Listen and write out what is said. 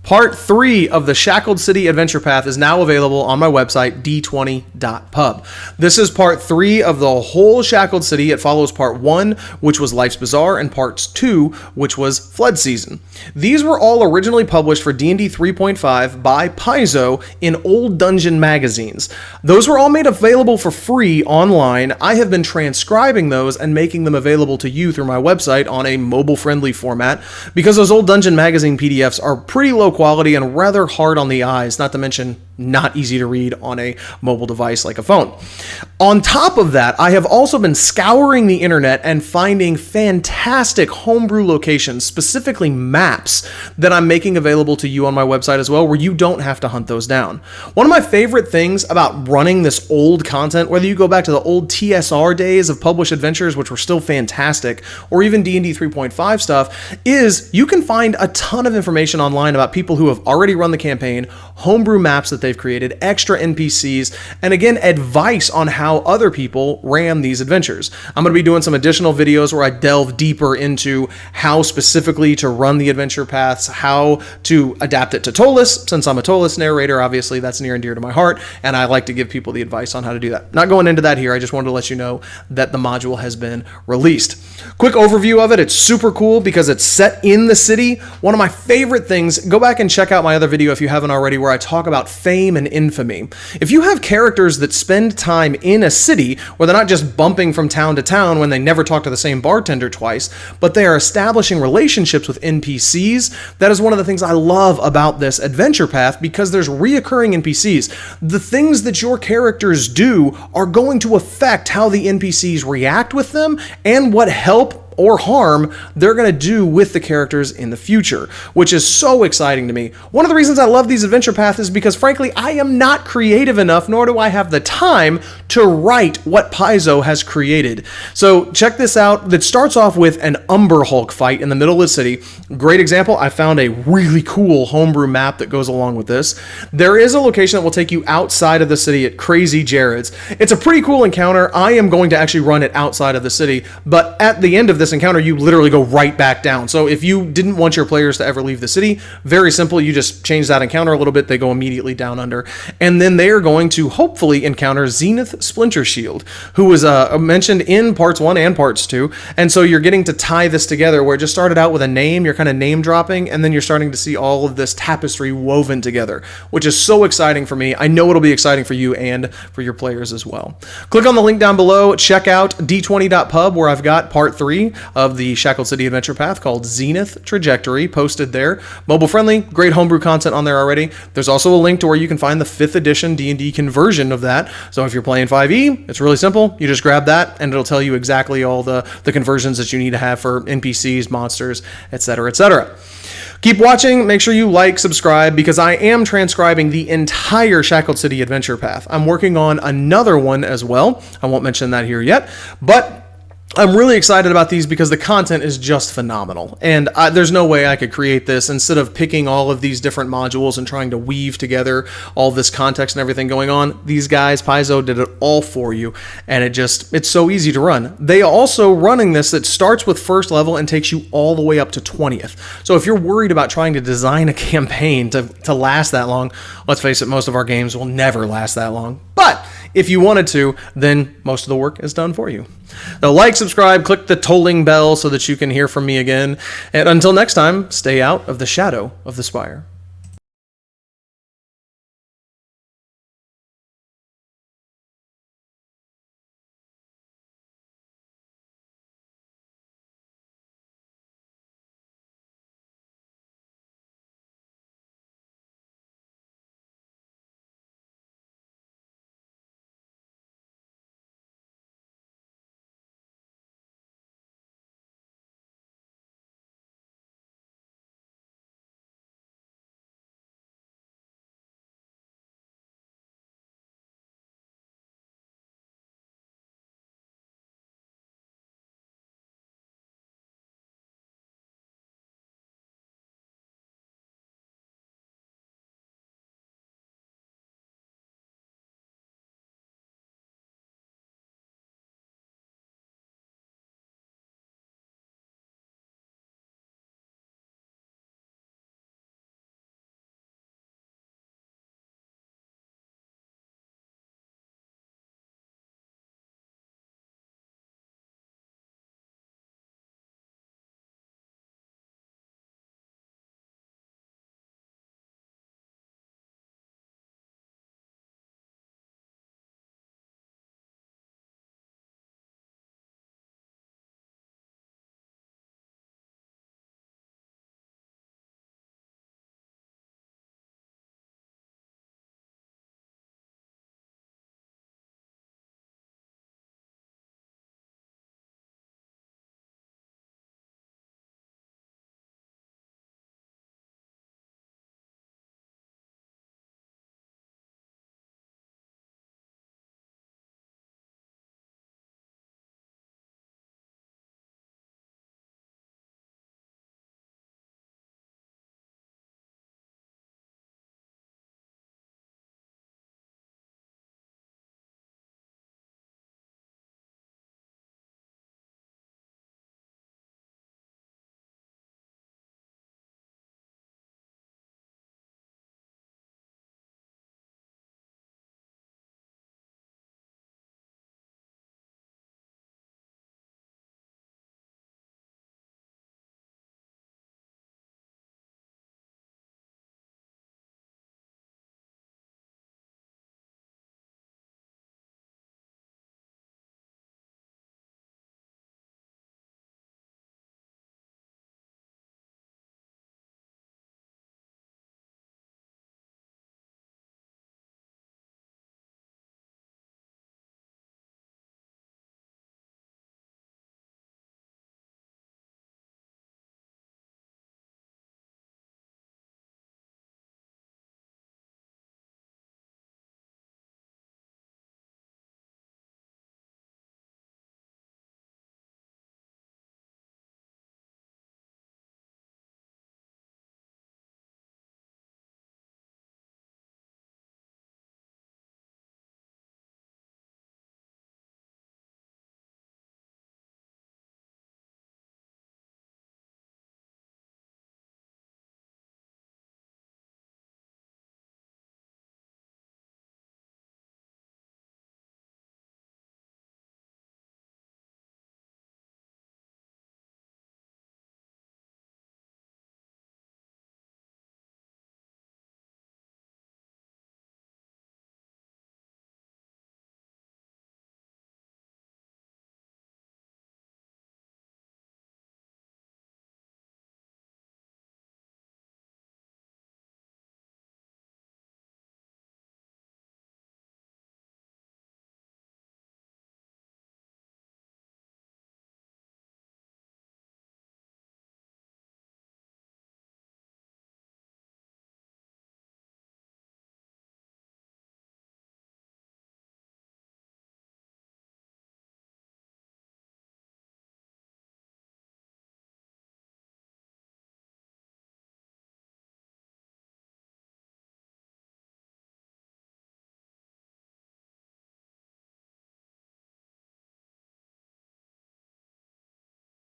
Part 3 of the Shackled City Adventure Path is now available on my website, d20.pub. This is Part 3 of the whole Shackled City. It follows Part 1, which was Life's Bazaar, and Part 2, which was Flood Season. These were all originally published for D&D 3.5 by Paizo in old dungeon magazines. Those were all made available for free online. I have been transcribing those and making them available to you through my website on a mobile-friendly format, because those old dungeon magazine PDFs are pretty low quality and rather hard on the eyes, not to mention not easy to read on a mobile device like a phone. On top of that, I have also been scouring the internet and finding fantastic homebrew locations, specifically maps, that I'm making available to you on my website as well, where you don't have to hunt those down. One of my favorite things about running this old content, whether you go back to the old TSR days of published adventures, which were still fantastic, or even D&D 3.5 stuff, is you can find a ton of information online about people who have already run the campaign, homebrew maps that they've created, extra NPCs, and again, advice on how other people ran these adventures. I'm going to be doing some additional videos where I delve deeper into how specifically to run the adventure paths, how to adapt it to Ptolus. Since I'm a Ptolus narrator, obviously that's near and dear to my heart, and I like to give people the advice on how to do that. Not going into that here, I just wanted to let you know that the module has been released. Quick overview of it. It's super cool because it's set in the city. One of my favorite things, go back and check out my other video if you haven't already, where I talk about fame and infamy. If you have characters that spend time in a city where they're not just bumping from town to town when they never talk to the same bartender twice, but they are establishing relationships with NPCs, that is one of the things I love about this adventure path, because there's reoccurring NPCs. The things that your characters do are going to affect how the NPCs react with them and what help or harm they're going to do with the characters in the future, which is so exciting to me. One of the reasons I love these adventure paths is because, frankly, I am not creative enough, nor do I have the time to write what Paizo has created. So check this out. That starts off with an Umber Hulk fight in the middle of the city. Great example. I found a really cool homebrew map that goes along with this. There is a location that will take you outside of the city at Crazy Jared's. It's a pretty cool encounter. I am going to actually run it outside of the city, but at the end of this encounter, you literally go right back down. So if you didn't want your players to ever leave the city, very simple, you just change that encounter a little bit, they go immediately down under, and then they are going to hopefully encounter Zenith Splintershield, who was mentioned in parts 1 and parts 2, and so you're getting to tie this together, where it just started out with a name, you're kind of name dropping, and then you're starting to see all of this tapestry woven together, which is so exciting for me. I know it'll be exciting for you and for your players as well. Click on the link down below, check out d20.pub, where I've got part 3 of the Shackled City Adventure Path called Zenith Trajectory posted there. Mobile friendly, great homebrew content on there already. There's also a link to where you can find the 5th edition D&D conversion of that. So if you're playing 5e, it's really simple. You just grab that and it'll tell you exactly all the conversions that you need to have for NPCs, monsters, etc., etc. Keep watching, make sure you like, subscribe, because I am transcribing the entire Shackled City Adventure Path. I'm working on another one as well. I won't mention that here yet, but I'm really excited about these because the content is just phenomenal, and there's no way I could create this instead of picking all of these different modules and trying to weave together all this context and everything going on. These guys, Paizo, did it all for you, and it's so easy to run. They also running this that starts with first level and takes you all the way up to 20th. So if you're worried about trying to design a campaign to last that long, let's face it, most of our games will never last that long. But if you wanted to, then most of the work is done for you. So like, subscribe, click the tolling bell so that you can hear from me again. And until next time, stay out of the shadow of the Spire.